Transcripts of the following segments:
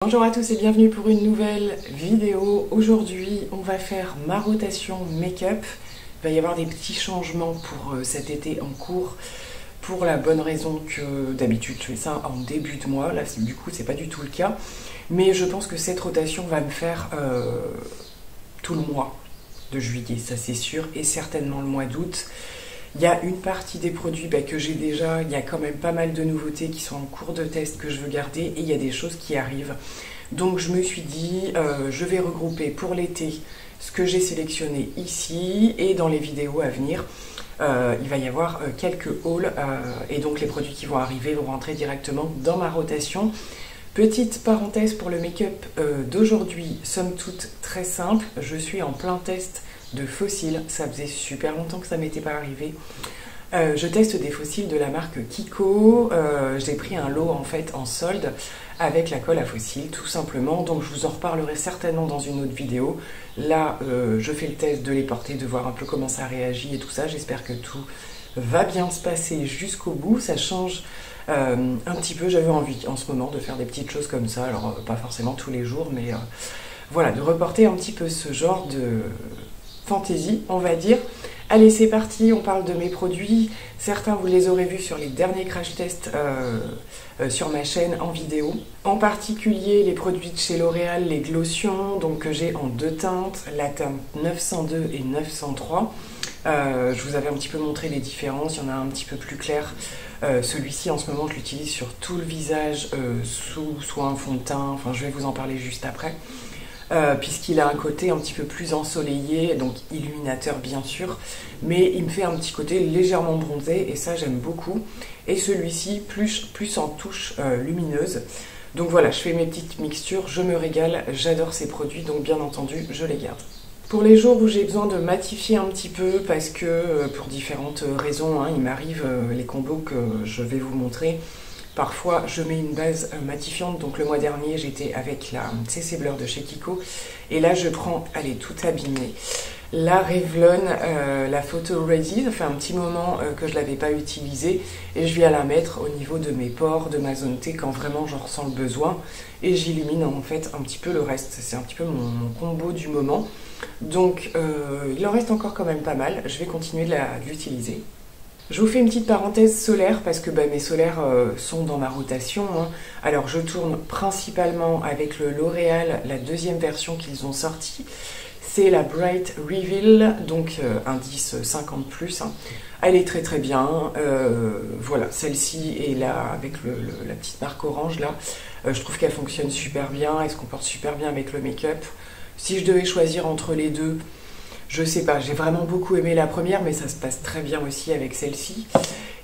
Bonjour à tous et bienvenue pour une nouvelle vidéo. Aujourd'hui, on va faire ma rotation make-up. Il va y avoir des petits changements pour cet été en cours, pour la bonne raison que d'habitude je fais ça en début de mois. Là, du coup, c'est pas du tout le cas. Mais je pense que cette rotation va me faire tout le mois de juillet, ça c'est sûr, et certainement le mois d'août. Il y a une partie des produits que j'ai déjà, il y a quand même pas mal de nouveautés qui sont en cours de test que je veux garder et il y a des choses qui arrivent. Donc je me suis dit, je vais regrouper pour l'été ce que j'ai sélectionné ici et dans les vidéos à venir. Il va y avoir quelques hauls et donc les produits qui vont arriver vont rentrer directement dans ma rotation. Petite parenthèse pour le make-up d'aujourd'hui, somme toute très simple, je suis en plein test de fossiles, ça faisait super longtemps que ça m'était pas arrivé. Je teste des fossiles de la marque Kiko, j'ai pris un lot en fait en solde avec la colle à fossiles tout simplement, donc je vous en reparlerai certainement dans une autre vidéo. Là je fais le test de les porter, de voir un peu comment ça réagit et tout ça, j'espère que tout va bien se passer jusqu'au bout, ça change un petit peu, j'avais envie en ce moment de faire des petites choses comme ça, alors pas forcément tous les jours, mais voilà, de reporter un petit peu ce genre de fantaisie, on va dire. Allez, c'est parti, on parle de mes produits. Certains, vous les aurez vus sur les derniers crash tests sur ma chaîne en vidéo. En particulier, les produits de chez L'Oréal, les Glotions, donc que j'ai en deux teintes, la teinte 902 et 903. Je vous avais un petit peu montré les différences, il y en a un petit peu plus clair. Celui-ci, en ce moment, je l'utilise sur tout le visage, sous un fond de teint, enfin, je vais vous en parler juste après. Puisqu'il a un côté un petit peu plus ensoleillé, donc illuminateur bien sûr, mais il me fait un petit côté légèrement bronzé et ça j'aime beaucoup. Et celui-ci plus en touche lumineuse. Donc voilà, je fais mes petites mixtures, je me régale, j'adore ces produits, donc bien entendu je les garde. Pour les jours où j'ai besoin de matifier un petit peu, parce que pour différentes raisons, il m'arrive les combos que je vais vous montrer. Parfois, je mets une base matifiante. Donc le mois dernier, j'étais avec la CC Blur de chez Kiko. Et là, je prends, allez, tout abîmé, la Revlon, la Photo Ready. Ça fait un petit moment que je ne l'avais pas utilisée. Et je viens la mettre au niveau de mes pores, de ma zone T, quand vraiment j'en ressens le besoin. Et j'illumine en fait un petit peu le reste. C'est un petit peu mon combo du moment. Donc, il en reste encore quand même pas mal. Je vais continuer de l'utiliser. Je vous fais une petite parenthèse solaire parce que mes solaires sont dans ma rotation. Alors je tourne principalement avec le L'Oréal, la deuxième version qu'ils ont sortie. C'est la Bright Reveal, donc indice 50+. Elle est très très bien. Voilà, celle-ci est là avec la petite marque orange là. Je trouve qu'elle fonctionne super bien, elle se comporte super bien avec le make-up. Si je devais choisir entre les deux, je sais pas, j'ai vraiment beaucoup aimé la première, mais ça se passe très bien aussi avec celle-ci.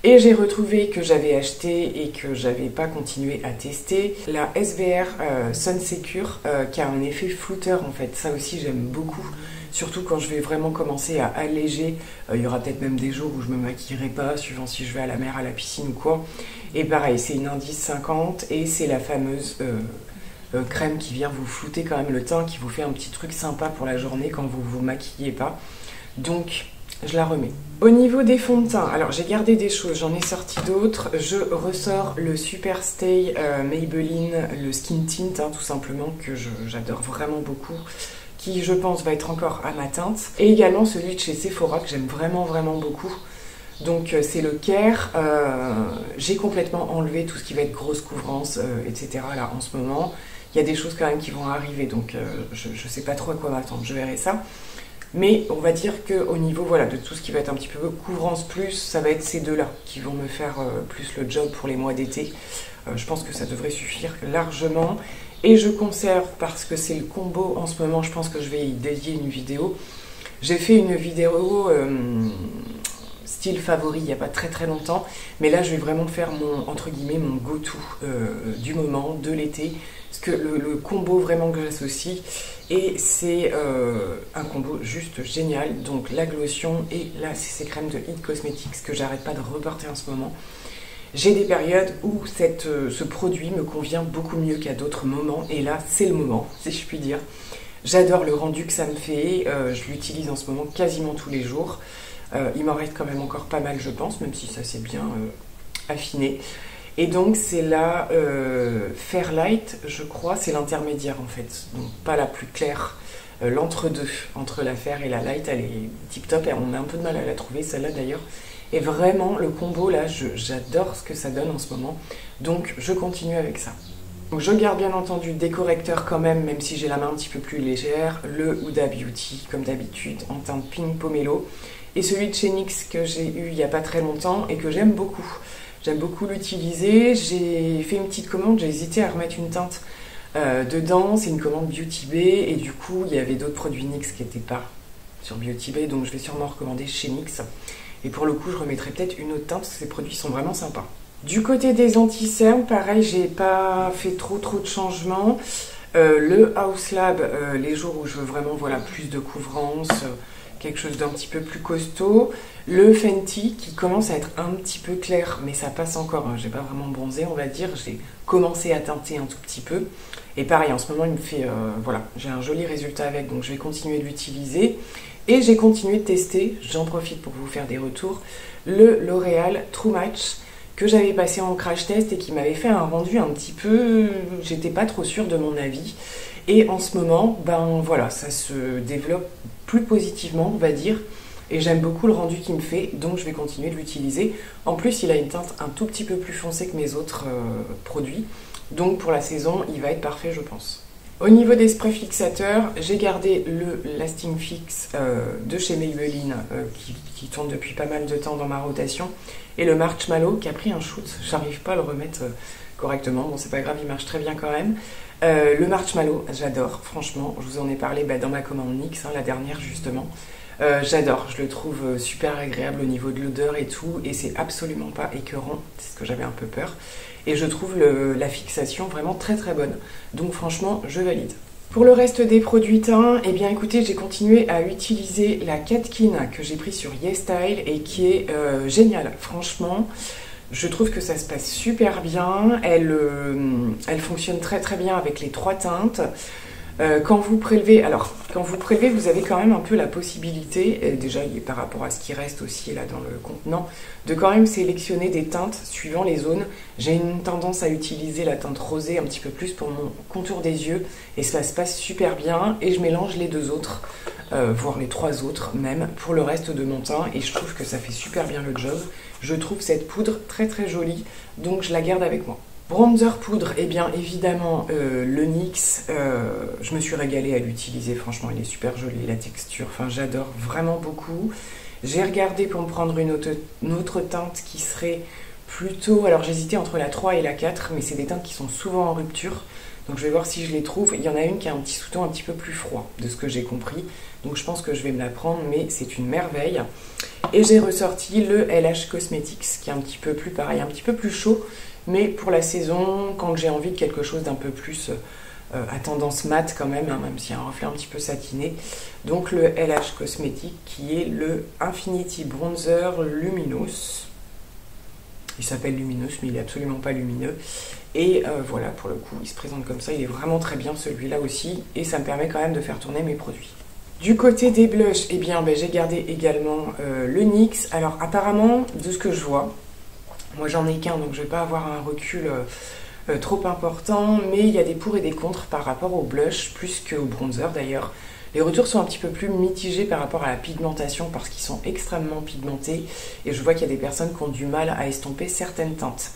Et j'ai retrouvé que j'avais acheté et que j'avais pas continué à tester la SVR Sun Secure qui a un effet flouteur en fait. Ça aussi j'aime beaucoup, surtout quand je vais vraiment commencer à alléger. Il y aura peut-être même des jours où je me maquillerai pas, suivant si je vais à la mer, à la piscine ou quoi. Et pareil, c'est une indice 50 et c'est la fameuse crème qui vient vous flouter quand même le teint, qui vous fait un petit truc sympa pour la journée quand vous vous maquillez pas. Donc je la remets. Au niveau des fonds de teint, alors j'ai gardé des choses, j'en ai sorti d'autres. Je ressors le Super Stay Maybelline, le Skin Tint tout simplement, que j'adore vraiment beaucoup, qui je pense va être encore à ma teinte. Et également celui de chez Sephora que j'aime vraiment beaucoup. Donc c'est le Care, j'ai complètement enlevé tout ce qui va être grosse couvrance, etc. là en ce moment. Il y a des choses quand même qui vont arriver, donc je ne sais pas trop à quoi m'attendre, je verrai ça. Mais on va dire qu'au niveau voilà, de tout ce qui va être un petit peu couvrance plus, ça va être ces deux-là qui vont me faire plus le job pour les mois d'été. Je pense que ça devrait suffire largement. Et je conserve, parce que c'est le combo en ce moment, je pense que je vais y dédier une vidéo. J'ai fait une vidéo style favori il n'y a pas très longtemps, mais là je vais vraiment faire mon, entre guillemets, mon go-to du moment, de l'été. Parce que le combo vraiment que j'associe, et c'est un combo juste génial. Donc la Glotion et la CC Crème de It Cosmetics que j'arrête pas de reporter en ce moment. J'ai des périodes où ce produit me convient beaucoup mieux qu'à d'autres moments, et là c'est le moment, si je puis dire. J'adore le rendu que ça me fait, je l'utilise en ce moment quasiment tous les jours. Il m'en reste quand même encore pas mal je pense, même si ça s'est bien affiné. Et donc c'est la Fairlight, je crois, c'est l'intermédiaire en fait, donc pas la plus claire, l'entre-deux, entre la Fair et la Light, elle est tip top, et on a un peu de mal à la trouver celle-là d'ailleurs. Et vraiment le combo là, j'adore ce que ça donne en ce moment, donc je continue avec ça. Donc je garde bien entendu des correcteurs quand même, même si j'ai la main un petit peu plus légère, le Huda Beauty comme d'habitude en teinte Pink Pomelo, et celui de chez NYX que j'ai eu il n'y a pas très longtemps et que j'aime beaucoup. J'aime beaucoup l'utiliser, j'ai fait une petite commande, j'ai hésité à remettre une teinte dedans, c'est une commande Beauty Bay, et du coup il y avait d'autres produits NYX qui n'étaient pas sur Beauty Bay, donc je vais sûrement recommander chez NYX. Et pour le coup je remettrai peut-être une autre teinte, parce que ces produits sont vraiment sympas. Du côté des anti-cernes, pareil, j'ai pas fait trop de changements. Le House Lab, les jours où je veux vraiment voilà, plus de couvrance, quelque chose d'un petit peu plus costaud. Le Fenty qui commence à être un petit peu clair, mais ça passe encore, hein. J'ai pas vraiment bronzé, on va dire. J'ai commencé à teinter un tout petit peu. Et pareil, en ce moment, il me fait... voilà, j'ai un joli résultat avec, donc je vais continuer de l'utiliser. Et j'ai continué de tester, j'en profite pour vous faire des retours, le L'Oréal True Match, que j'avais passé en crash test et qui m'avait fait un rendu un petit peu... J'étais pas trop sûre de mon avis. Et en ce moment, ben voilà, ça se développe plus positivement, on va dire. Et j'aime beaucoup le rendu qu'il me fait, donc je vais continuer de l'utiliser. En plus, il a une teinte un tout petit peu plus foncée que mes autres produits. Donc pour la saison, il va être parfait, je pense. Au niveau des sprays fixateurs, j'ai gardé le Lasting Fix de chez Maybelline qui tourne depuis pas mal de temps dans ma rotation, et le Marshmallow qui a pris un shoot, j'arrive pas à le remettre correctement, bon c'est pas grave, il marche très bien quand même. Le Marshmallow, j'adore, franchement, je vous en ai parlé dans ma commande NYX, hein, la dernière justement. J'adore, je le trouve super agréable au niveau de l'odeur et tout, et c'est absolument pas écœurant, c'est ce que j'avais un peu peur. Et je trouve la fixation vraiment très très bonne. Donc franchement, je valide. Pour le reste des produits teints, eh bien écoutez, j'ai continué à utiliser la Katkin que j'ai pris sur YesStyle et qui est géniale. Franchement, je trouve que ça se passe super bien. Elle fonctionne très très bien avec les trois teintes. Quand vous prélevez, vous avez quand même un peu la possibilité, déjà par rapport à ce qui reste aussi là dans le contenant, de quand même sélectionner des teintes suivant les zones. J'ai une tendance à utiliser la teinte rosée un petit peu plus pour mon contour des yeux, et ça se passe super bien, et je mélange les deux autres, voire les trois autres même, pour le reste de mon teint, et je trouve que ça fait super bien le job. Je trouve cette poudre très très jolie, donc je la garde avec moi. Bronzer poudre, et bien évidemment le NYX, je me suis régalée à l'utiliser, franchement il est super joli, la texture, enfin j'adore vraiment beaucoup. J'ai regardé pour me prendre une autre teinte qui serait plutôt, alors j'hésitais entre la 3 et la 4, mais c'est des teintes qui sont souvent en rupture, donc je vais voir si je les trouve. Il y en a une qui a un petit sous-ton un petit peu plus froid, de ce que j'ai compris, donc je pense que je vais me la prendre, mais c'est une merveille. Et j'ai ressorti le LH Cosmetics, qui est un petit peu plus pareil, un petit peu plus chaud, mais pour la saison, quand j'ai envie de quelque chose d'un peu plus à tendance mat quand même, hein, même s'il y a un reflet un petit peu satiné. Donc le LH Cosmetics qui est le Infinity Bronzer Luminous. Il s'appelle Luminous, mais il est absolument pas lumineux. Et voilà, pour le coup, il se présente comme ça. Il est vraiment très bien celui-là aussi, et ça me permet quand même de faire tourner mes produits. Du côté des blushs, eh bien, j'ai gardé également le NYX. Alors apparemment, de ce que je vois, moi j'en ai qu'un, donc je ne vais pas avoir un recul trop important, mais il y a des pour et des contre par rapport au blush, plus qu'au bronzer d'ailleurs. Les retours sont un petit peu plus mitigés par rapport à la pigmentation, parce qu'ils sont extrêmement pigmentés, et je vois qu'il y a des personnes qui ont du mal à estomper certaines teintes.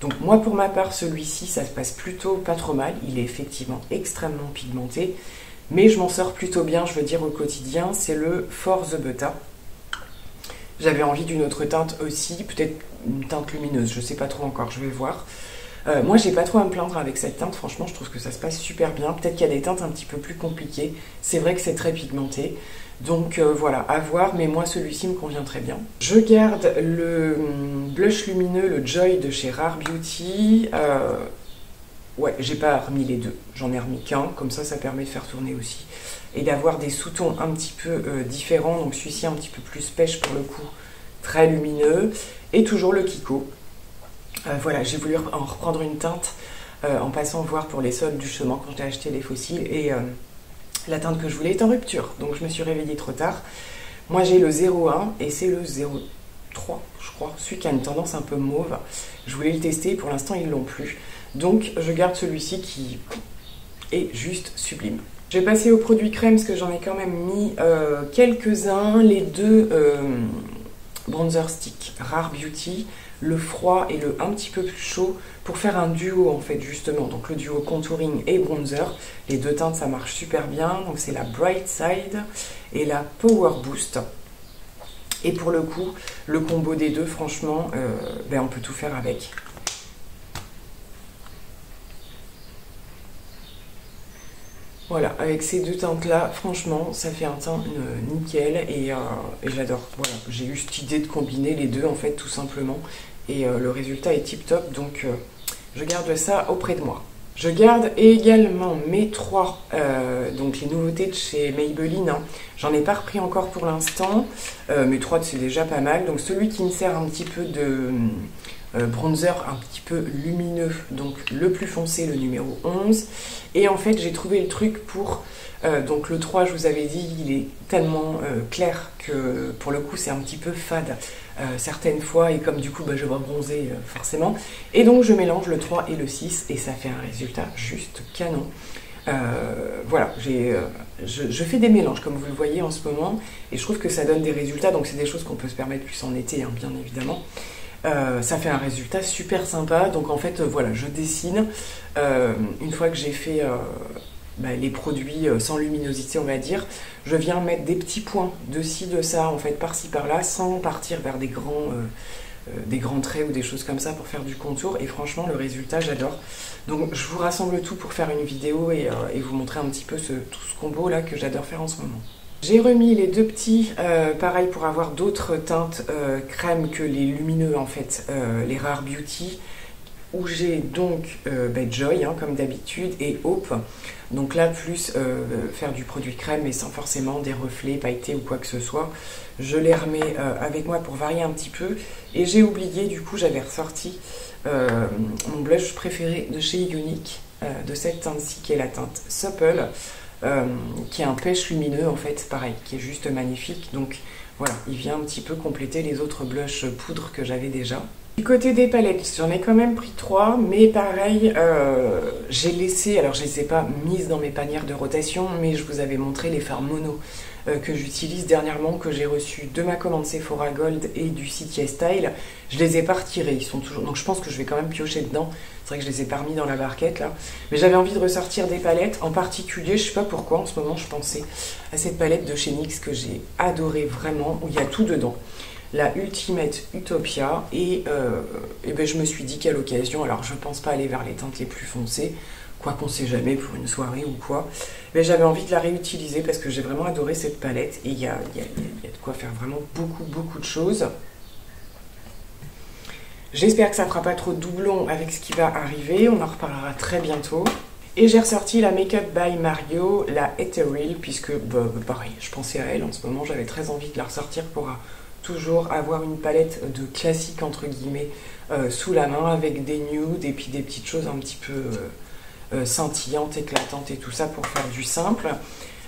Donc moi pour ma part, celui-ci, ça se passe plutôt pas trop mal, il est effectivement extrêmement pigmenté, mais je m'en sors plutôt bien, je veux dire, au quotidien. C'est le For the Butter. J'avais envie d'une autre teinte aussi, peut-être une teinte lumineuse, je sais pas trop encore, je vais voir. Moi, j'ai pas trop à me plaindre avec cette teinte, franchement, je trouve que ça se passe super bien. Peut-être qu'il y a des teintes un petit peu plus compliquées, c'est vrai que c'est très pigmenté. Donc voilà, à voir, mais moi, celui-ci me convient très bien. Je garde le blush lumineux, le Joy de chez Rare Beauty. Ouais, j'ai pas remis les deux, j'en ai remis qu'un, comme ça permet de faire tourner aussi. Et d'avoir des sous-tons un petit peu différents, donc celui-ci un petit peu plus pêche pour le coup, très lumineux. Et toujours le Kiko. Voilà, j'ai voulu en reprendre une teinte en passant voir pour les soldes justement quand j'ai acheté les fossiles, et la teinte que je voulais est en rupture, donc je me suis réveillée trop tard. Moi j'ai le 01 et c'est le 3, je crois, celui qui a une tendance un peu mauve. Je voulais le tester, pour l'instant ils l'ont plus. Donc je garde celui-ci qui est juste sublime. Je vais passer aux produits crème parce que j'en ai quand même mis quelques-uns. Les deux bronzer stick Rare Beauty, le froid et le un petit peu plus chaud, pour faire un duo en fait justement. Donc le duo contouring et bronzer. Les deux teintes ça marche super bien. Donc c'est la Bright Side et la Power Boost. Et pour le coup, le combo des deux, franchement, on peut tout faire avec. Voilà, avec ces deux teintes-là, franchement, ça fait un teint nickel et j'adore. Voilà, j'ai eu cette idée de combiner les deux, en fait, tout simplement. Et le résultat est tip-top, donc je garde ça auprès de moi. Je garde également mes 3, donc les nouveautés de chez Maybelline. Hein. J'en ai pas repris encore pour l'instant. Mes 3, c'est déjà pas mal. Donc celui qui me sert un petit peu de bronzer un petit peu lumineux, donc le plus foncé, le numéro 11. Et en fait, j'ai trouvé le truc pour... donc le 3, je vous avais dit, il est tellement clair que pour le coup, c'est un petit peu fade certaines fois. Et comme du coup, je vais bronzer forcément. Et donc, je mélange le 3 et le 6 et ça fait un résultat juste canon. Voilà, je fais des mélanges comme vous le voyez en ce moment. Et je trouve que ça donne des résultats. Donc, c'est des choses qu'on peut se permettre plus en été, hein, bien évidemment. Ça fait un résultat super sympa. Donc en fait voilà, je dessine une fois que j'ai fait les produits sans luminosité, on va dire, je viens mettre des petits points de ci, de ça, en fait par-ci par-là, sans partir vers des grands traits ou des choses comme ça pour faire du contour. Et franchement le résultat j'adore. Donc je vous rassemble tout pour faire une vidéo et vous montrer un petit peu tout ce combo là que j'adore faire en ce moment. J'ai remis les deux petits, pareil pour avoir d'autres teintes crème que les lumineux en fait, les Rare Beauty, où j'ai donc Joy hein, comme d'habitude et Hope. Donc là plus faire du produit crème mais sans forcément des reflets pailletés ou quoi que ce soit. Je les remets avec moi pour varier un petit peu. Et j'ai oublié, du coup j'avais ressorti mon blush préféré de chez Unique, de cette teinte-ci qui est la teinte Supple. Qui est un pêche lumineux en fait, pareil, qui est juste magnifique. Donc voilà, il vient un petit peu compléter les autres blushs poudre que j'avais déjà. Du côté des palettes, j'en ai quand même pris 3, mais pareil, j'ai laissé, alors je ne les ai pas mises dans mes panières de rotation, mais je vous avais montré les fards mono que j'utilise dernièrement, que j'ai reçus de ma commande Sephora Gold et du site YesStyle. Je les ai pas retirés, ils sont toujours, donc je pense que je vais quand même piocher dedans. C'est vrai que je les ai pas remis dans la barquette là, mais j'avais envie de ressortir des palettes, en particulier, je sais pas pourquoi, en ce moment je pensais à cette palette de chez NYX que j'ai adorée vraiment, où il y a tout dedans. La Ultimate Utopia et je me suis dit qu'à l'occasion, alors je pense pas aller vers les teintes les plus foncées, quoi qu'on sait jamais pour une soirée ou quoi, mais j'avais envie de la réutiliser parce que j'ai vraiment adoré cette palette et il y a de quoi faire vraiment beaucoup de choses. J'espère que ça fera pas trop de doublons avec ce qui va arriver, on en reparlera très bientôt. Et j'ai ressorti la Makeup by Mario, la Ethereal, puisque pareil, je pensais à elle en ce moment, j'avais très envie de la ressortir pour toujours avoir une palette de classique entre guillemets sous la main avec des nudes et puis des petites choses un petit peu scintillantes, éclatantes et tout ça pour faire du simple.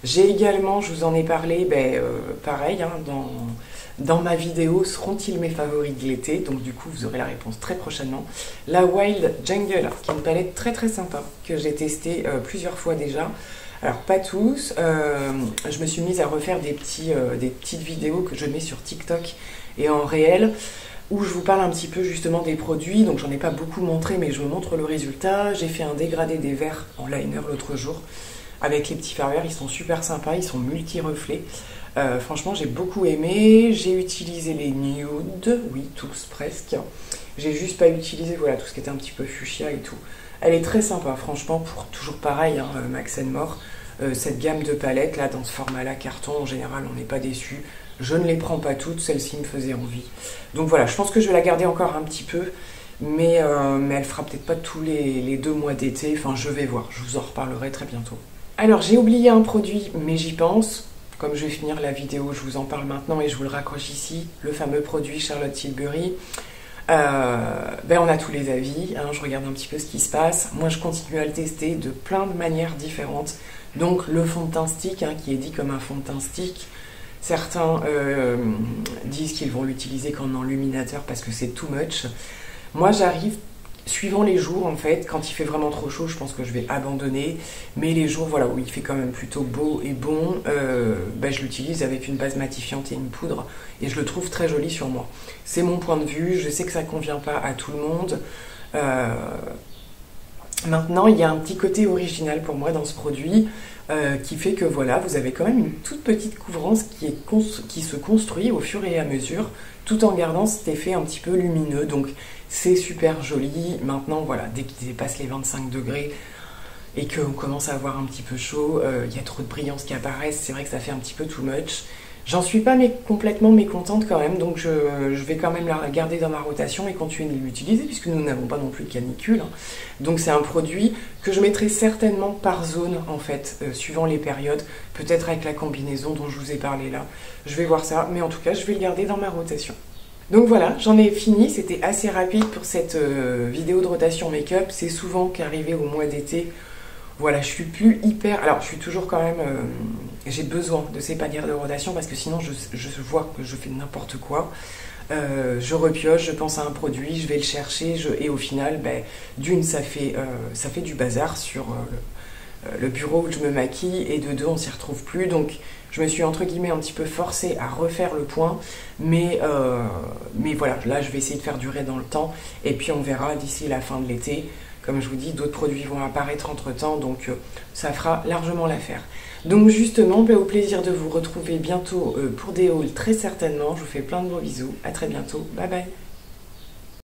J'ai également, je vous en ai parlé, pareil, hein, dans ma vidéo seront-ils mes favoris de l'été, donc du coup vous aurez la réponse très prochainement. La Wild Jungle, qui est une palette très sympa que j'ai testée plusieurs fois déjà. Alors pas tous, je me suis mise à refaire des petites vidéos que je mets sur TikTok et en réel, où je vous parle un petit peu justement des produits. Donc j'en ai pas beaucoup montré, mais je vous montre le résultat. J'ai fait un dégradé des verres en liner l'autre jour avec les petits fards verts, ils sont super sympas, ils sont multi-reflets. Franchement j'ai beaucoup aimé. J'ai utilisé les nudes, oui tous presque. J'ai juste pas utilisé voilà, tout ce qui était un petit peu fuchsia et tout. Elle est très sympa, franchement, pour toujours pareil, hein, Max & More. Cette gamme de palettes, là, dans ce format-là, carton, en général, on n'est pas déçu. Je ne les prends pas toutes, celle-ci me faisait envie. Donc voilà, je pense que je vais la garder encore un petit peu, mais elle fera peut-être pas tous les 2 mois d'été. Enfin, je vais voir, je vous en reparlerai très bientôt. Alors, j'ai oublié un produit, mais j'y pense. Comme je vais finir la vidéo, je vous en parle maintenant et je vous le raccroche ici. Le fameux produit Charlotte Tilbury. On a tous les avis, hein, je regarde un petit peu ce qui se passe. Moi, je continue à le tester de plein de manières différentes. Donc, le fond de teint stick, hein, qui est dit comme un fond de teint stick, Certains disent qu'ils vont l'utiliser qu'en enluminateur parce que c'est too much. Moi j'arrive suivant les jours en fait, quand il fait vraiment trop chaud je pense que je vais abandonner, mais les jours voilà, où il fait quand même plutôt beau et bon, je l'utilise avec une base matifiante et une poudre et je le trouve très joli sur moi. C'est mon point de vue, je sais que ça convient pas à tout le monde. Maintenant il y a un petit côté original pour moi dans ce produit qui fait que voilà, vous avez quand même une toute petite couvrance qui se construit au fur et à mesure tout en gardant cet effet un petit peu lumineux, donc c'est super joli. Maintenant voilà, dès qu'il dépasse les 25 degrés et qu'on commence à avoir un petit peu chaud, il y a trop de brillance qui apparaissent, c'est vrai que ça fait un petit peu too much. J'en suis pas complètement mécontente quand même, donc je vais quand même la garder dans ma rotation et continuer de l'utiliser puisque nous n'avons pas non plus de canicule. Donc c'est un produit que je mettrai certainement par zone en fait, suivant les périodes, peut-être avec la combinaison dont je vous ai parlé là. Je vais voir ça, mais en tout cas je vais le garder dans ma rotation. Donc voilà, j'en ai fini, c'était assez rapide pour cette vidéo de rotation make-up. C'est souvent qu'arrivé au mois d'été, voilà, je suis plus hyper... Alors, je suis toujours quand même... j'ai besoin de ces panières de rotation parce que sinon, je vois que je fais n'importe quoi. Je repioche, je pense à un produit, je vais le chercher et au final, d'une, ça fait du bazar sur le bureau où je me maquille et de deux, on s'y retrouve plus. Donc, je me suis entre guillemets un petit peu forcée à refaire le point. Mais voilà, là, je vais essayer de faire durer dans le temps et puis on verra d'ici la fin de l'été. Comme je vous dis, d'autres produits vont apparaître entre-temps, donc ça fera largement l'affaire. Donc justement, au plaisir de vous retrouver bientôt pour des hauls très certainement. Je vous fais plein de gros bisous. À très bientôt. Bye bye.